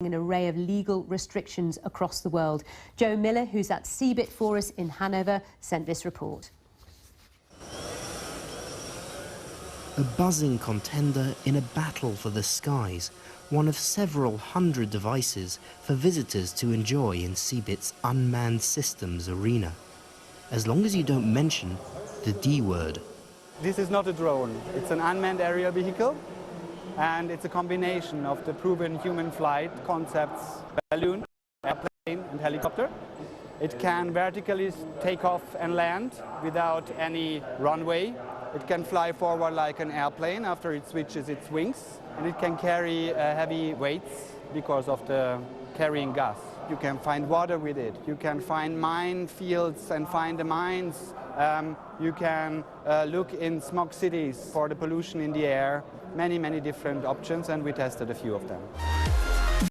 an array of legal restrictions across the world. Joe Miller, who's at CeBIT for us in Hanover, sent this report. A buzzing contender in a battle for the skies, one of several hundred devices for visitors to enjoy in CeBIT's unmanned systems arena. As long as you don't mention the D word. This is not a drone, it's an unmanned aerial vehicle, and it's a combination of the proven human flight concepts: balloon, airplane and helicopter. It can vertically take off and land without any runway. It can fly forward like an airplane after it switches its wings, and it can carry heavy weights because of the carrying gas. You can find water with it. You can find mine fields and find the mines. You can look in smog cities for the pollution in the air. Many different options, and we tested a few of them.